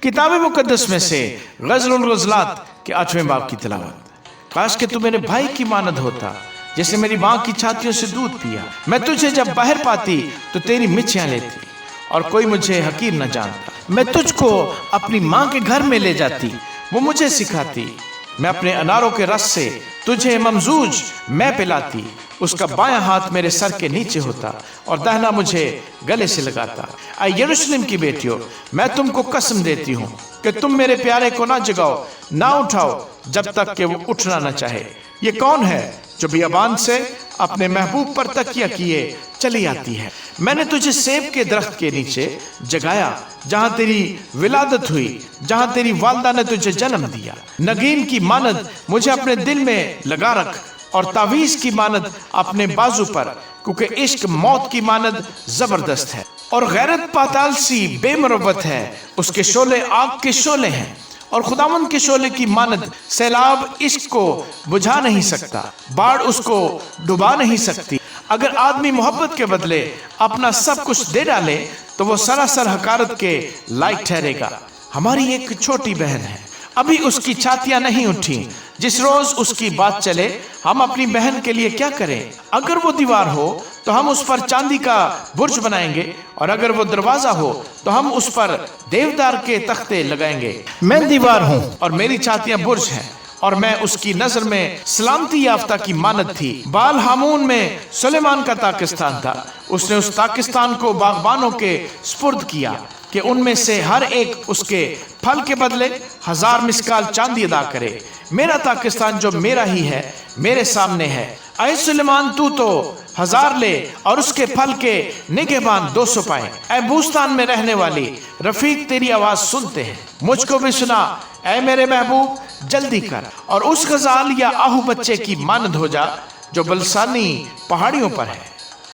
کتاب مقدس میں سے غزل الغزلات کے 8ویں باب کی تلاوت۔ کاش کہ تو میرے بھائی کی مانند ہوتا، جیسے میری ماں کی چھاتیوں سے دودھ پیا۔ میں تجھے جب باہر پاتی تو تیری مچھیاں لیتی، اور کوئی مجھے حقیر نہ جانتا۔ میں تجھ کو اپنی ماں کے گھر میں لے جاتی، وہ مجھے سکھاتی۔ میں اپنے اناروں کے رس سے تجھے ممزوج میں پلاتی۔ اس کا بایاں ہاتھ میرے سر کے نیچے ہوتا، اور دہنا مجھے گلے سے لگاتا۔ اے یروشلم کی بیٹیوں، میں تم کو قسم دیتی ہوں کہ تم میرے پیارے کو نہ جگاؤ، نہ اٹھاؤ جب تک کہ وہ اٹھنا نہ چاہے۔ یہ کون ہے جو بیابان سے اپنے محبوب پر تکیہ کیے چلی آتی ہے؟ میں نے تجھے سیب کے درخت کے نیچے جگایا، جہاں تیری ولادت ہوئی، جہاں تیری والدہ نے تجھے جنم دیا۔ نگین کی مانند مجھے اپنے دل میں لگا رکھ، اور تعویذ کی مانند اپنے بازو پر، کیونکہ عشق موت کی مانند زبردست ہے، اور غیرت پاتال سی بے مروت ہے۔ اس کے شعلے آگ کے شعلے ہیں، اور خداوند کے شعلے کی مانند سیلاب عشق کو بجھا نہیں سکتا، باڑ اس کو ڈبا نہیں سکتی۔ اگر آدمی محبت کے بدلے اپنا سب کچھ دے ڈالے تو وہ سراسر حقارت کے لائق ٹھہرے گا۔ ہماری ایک چھوٹی بہن ہے، ابھی اس کی چھاتیاں نہیں اٹھیں۔ جس روز اس کی بات چلے ہم اپنی بہن کے لیے کیا کریں؟ اگر وہ دیوار ہو تو ہم اس پر چاندی کا برج بنائیں گے، اور اگر وہ دروازہ ہو تو ہم اس پر دیودار کے تختے لگائیں گے۔ میں دیوار ہوں اور میری چھاتیاں برج ہیں، اور میں اس کی نظر میں سلامتی یافتہ کی مانند تھی۔ بال ہامون میں سلیمان کا تاکستان تھا، اس نے اس تاکستان کو باغبانوں کے سپرد کیا کہ ان میں سے ہر ایک اس کے پھل کے بدلے 1000 مسکال چاندی ادا کرے۔ میرا تاکستان جو میرا ہی ہے میرے سامنے ہے۔ اے سلیمان، تو 1000 لے اور اس کے پھل کے نگہبان 200 پائے۔ اے بوستان میں رہنے والی، رفیق تیری آواز سنتے ہیں، مجھ کو بھی سنا۔ اے میرے محبوب، جلدی کر اور اس غزال یا آہو بچے کی مانند ہو جا جو بلسانی پہاڑیوں پر ہے۔